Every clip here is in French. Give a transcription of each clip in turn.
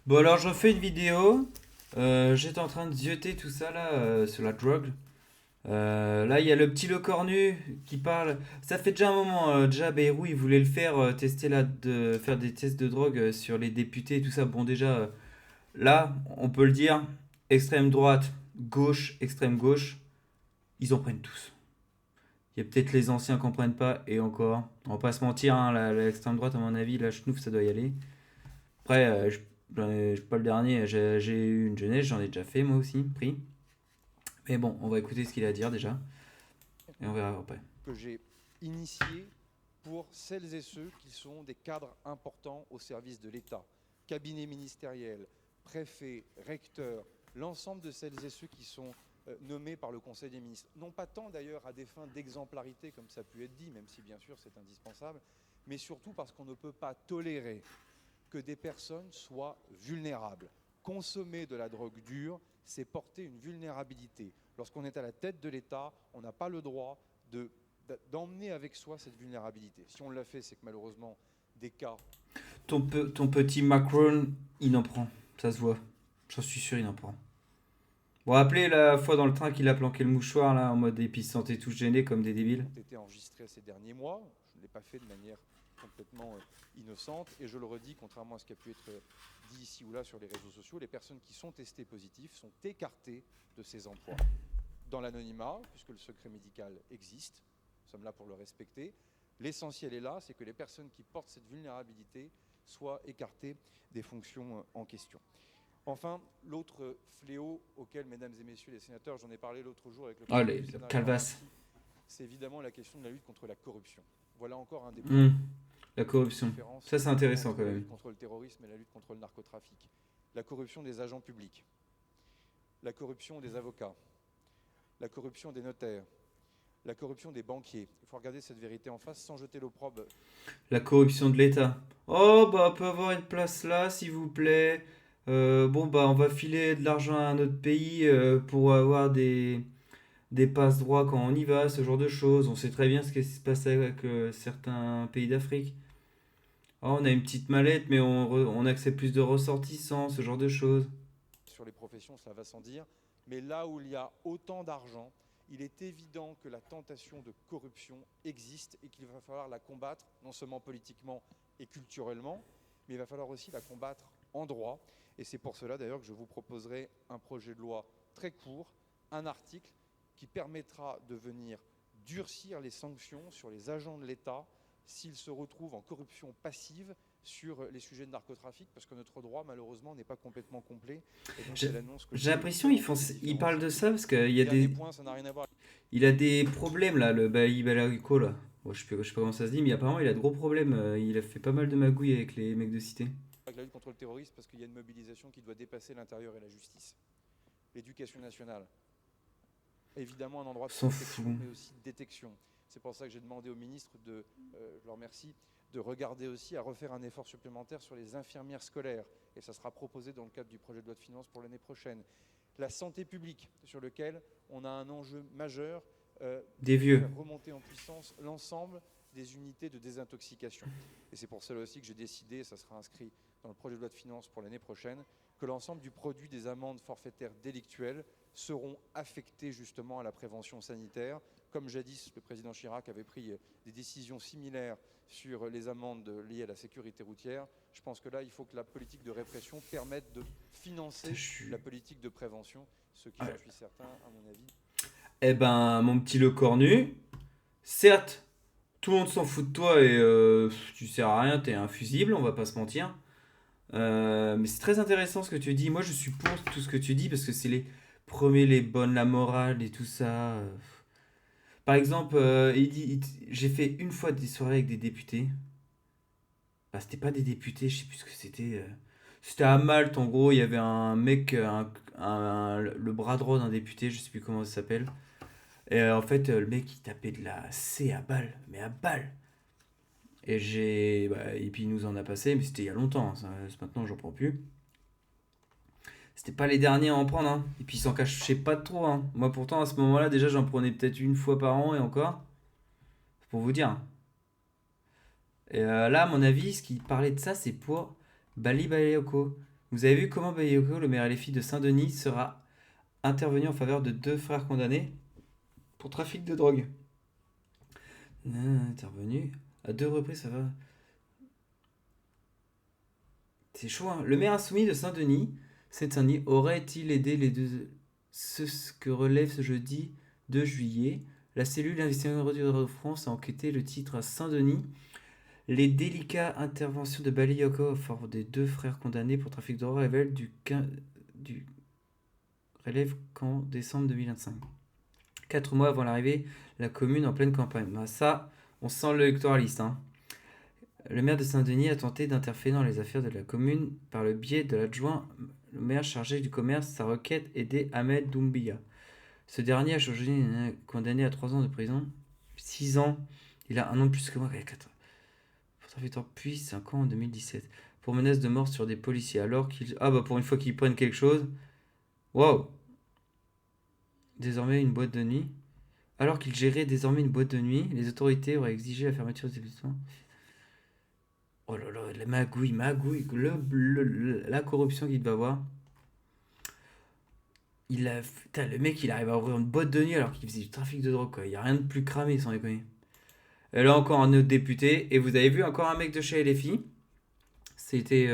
Bon, alors je refais une vidéo. J'étais en train de zioter tout ça là sur la drogue. Là, il y a le petit Le Cornu qui parle. Ça fait déjà un moment. Déjà, Bayrou, il voulait le faire, faire des tests de drogue sur les députés et tout ça. Bon, déjà, là, on peut le dire, extrême droite, gauche, extrême gauche, ils en prennent tous. Il y a peut-être les anciens qui en prennent pas, et encore. On va pas se mentir, hein, l'extrême droite, à mon avis, la schnouf, ça doit y aller. Après, je suis pas le dernier, j'ai eu une jeunesse, j'en ai déjà fait moi aussi, pris. Mais bon, on va écouter ce qu'il a à dire déjà, et on verra après. Que j'ai initié pour celles et ceux qui sont des cadres importants au service de l'État, cabinet ministériel, préfet, recteur, l'ensemble de celles et ceux qui sont nommés par le Conseil des ministres. Non pas tant d'ailleurs à des fins d'exemplarité, comme ça a pu être dit, même si bien sûr c'est indispensable, mais surtout parce qu'on ne peut pas tolérer que des personnes soient vulnérables. Consommer de la drogue dure, c'est porter une vulnérabilité. Lorsqu'on est à la tête de l'État, on n'a pas le droit d'emmener avec soi cette vulnérabilité. Si on l'a fait, c'est que malheureusement, des cas... Ton petit Macron, il en prend, ça se voit. J'en suis sûr, il en prend. Bon, rappelez la fois dans le train qu'il a planqué le mouchoir là, en mode et puis ils se sentaient tous gênés comme des débiles. ont été enregistrés ces derniers mois. Je ne l'ai pas fait de manière complètement innocente. Et je le redis, contrairement à ce qui a pu être dit ici ou là sur les réseaux sociaux, les personnes qui sont testées positives sont écartées de ces emplois dans l'anonymat, puisque le secret médical existe. Nous sommes là pour le respecter. L'essentiel est là, c'est que les personnes qui portent cette vulnérabilité soient écartées des fonctions en question. Enfin, l'autre fléau auquel, mesdames et messieurs les sénateurs, j'en ai parlé l'autre jour avec le Oh, président du le Sénat, calvasse. c'est évidemment la question de la lutte contre la corruption. Voilà encore un des points Hmm, la qui fait la corruption. différence Ça, c'est intéressant entre quand la même. lutte contre le terrorisme et la lutte contre le narcotrafic. La corruption des agents publics, la corruption des avocats, la corruption des notaires, la corruption des banquiers. Il faut regarder cette vérité en face sans jeter l'opprobre. La corruption de l'État. Oh, bah, on peut avoir une place là, s'il vous plaît. Bon, bah, on va filer de l'argent à un autre pays pour avoir des passe-droits quand on y va, ce genre de choses. On sait très bien ce qui se passe avec certains pays d'Afrique. Oh, on a une petite mallette, mais on accepte plus de ressortissants, ce genre de choses. Sur les professions, cela va sans dire, mais là où il y a autant d'argent, il est évident que la tentation de corruption existe et qu'il va falloir la combattre, non seulement politiquement et culturellement, mais il va falloir aussi la combattre en droit. Et c'est pour cela d'ailleurs que je vous proposerai un projet de loi très court, un article qui permettra de venir durcir les sanctions sur les agents de l'État s'ils se retrouvent en corruption passive sur les sujets de narcotrafic, parce que notre droit, malheureusement, n'est pas complètement complet. Et donc, J'ai c'est l'annonce que je j'ai fais l'impression ici avant qu'il y ait ils différentes parlent de ça parce inquiétudes. qu'il y a Dernier des, point, ça n'a rien à voir il a des problèmes là, le Bailly Balarico là. Bon, je sais pas comment ça se dit, mais apparemment il a de gros problèmes. Il a fait pas mal de magouilles avec les mecs de cité. avec la lutte contre le terrorisme, parce qu'il y a une mobilisation qui doit dépasser l'intérieur et la justice. L'éducation nationale, évidemment un endroit de S'en fout. protection, mais aussi de détection. C'est pour ça que j'ai demandé au ministre je leur remercie, de regarder aussi à refaire un effort supplémentaire sur les infirmières scolaires. Et ça sera proposé dans le cadre du projet de loi de finances pour l'année prochaine. La santé publique, sur lequel on a un enjeu majeur Des de vieux. faire remonter en puissance l'ensemble des unités de désintoxication. Et c'est pour cela aussi que j'ai décidé, ça sera inscrit dans le projet de loi de finances pour l'année prochaine, que l'ensemble du produit des amendes forfaitaires délictuelles seront affectés justement à la prévention sanitaire. Comme jadis, le président Chirac avait pris des décisions similaires sur les amendes liées à la sécurité routière. Je pense que là, il faut que la politique de répression permette de Putain, financer la politique de prévention, ce qui, j'en suis certain, à mon avis. Eh ben, mon petit Le Cornu, certes, tout le monde s'en fout de toi et tu sers à rien, t'es infusible, on va pas se mentir. Mais c'est très intéressant ce que tu dis. Moi, je suis pour tout ce que tu dis parce que c'est les premiers, les bonnes, la morale et tout ça. Par exemple, j'ai fait une fois des soirées avec des députés. Bah, c'était pas des députés, je sais plus ce que c'était. C'était à Malte, en gros, il y avait un mec, le bras droit d'un député, je sais plus comment ça s'appelle. Et en fait, le mec, il tapait de la C à balle, mais à balle. Et puis il nous en a passé, mais c'était il y a longtemps, hein, maintenant j'en prends plus. C'était pas les derniers à en prendre, hein. Et puis ils s'en cachaient pas trop, hein. Moi pourtant à ce moment-là, déjà j'en prenais peut-être une fois par an et encore. C'est pour vous dire. Et là, à mon avis, ce qui parlait de ça, c'est pour Bali Balioko. Vous avez vu comment Bayoko, le maire LFI de Saint-Denis, sera intervenu en faveur de 2 frères condamnés pour trafic de drogue. Intervenu à 2 reprises, ça va. C'est chaud, hein. Le maire insoumis de Saint-Denis, Seine-Saint-Denis, aurait-il aidé les deux. Ce que relève ce jeudi 2 juillet, la cellule d'investigation de France a enquêté le titre à Saint-Denis. Les délicates interventions de Bayoko au faveur des 2 frères condamnés pour trafic de drogue relèvent qu'en décembre 2025. 4 mois avant l'arrivée, la commune en pleine campagne. Bah ça, on sent l'électoraliste, hein. Le maire de Saint-Denis a tenté d'interférer dans les affaires de la commune par le biais de l'adjoint le maire chargé du commerce. Sa requête aidait Ahmed Doumbia. Ce dernier a changé, condamné à 3 ans de prison, 6 ans. Il a un an de plus que moi, 4 pour trafic de drogue, puis 5 ans en 2017. Pour menace de mort sur des policiers. Alors qu'ils. Ah bah pour une fois qu'ils prennent quelque chose. Waouh! Désormais une boîte de nuit. Alors qu'il gérait désormais une boîte de nuit, les autorités auraient exigé la fermeture des établissements. Oh là là, la magouille, la corruption qu'il devait avoir. Putain, le mec, il arrive à ouvrir une boîte de nuit alors qu'il faisait du trafic de drogue, quoi. Il n'y a rien de plus cramé, sans déconner. Et là, encore un autre député. Et vous avez vu encore un mec de chez LFI. C'était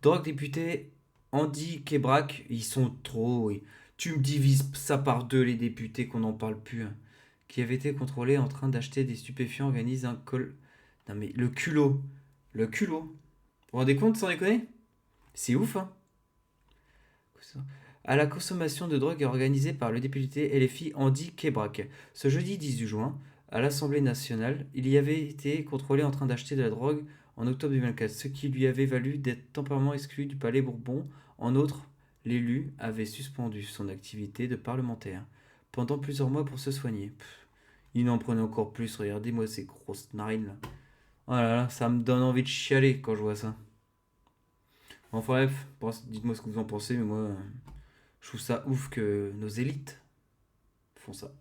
drogue député Andy Kebrac. Ils sont trop. Oui. Tu me divises ça par deux, les députés, qu'on n'en parle plus, hein. Qui avait été contrôlé en train d'acheter des stupéfiants, organise un col. Non mais le culot. Le culot. Vous vous rendez compte, sans déconner? C'est ouf, hein. À la consommation de drogue organisée par le député LFI Andy Kebrac. Ce jeudi 18 juin, à l'Assemblée nationale, il y avait été contrôlé en train d'acheter de la drogue en octobre 2024, ce qui lui avait valu d'être temporairement exclu du Palais Bourbon. En outre, l'élu avait suspendu son activité de parlementaire pendant plusieurs mois pour se soigner. Il en prenait encore plus, regardez-moi ces grosses narines là. Oh là là, ça me donne envie de chialer quand je vois ça. Enfin bref, dites-moi ce que vous en pensez, mais moi, je trouve ça ouf que nos élites font ça.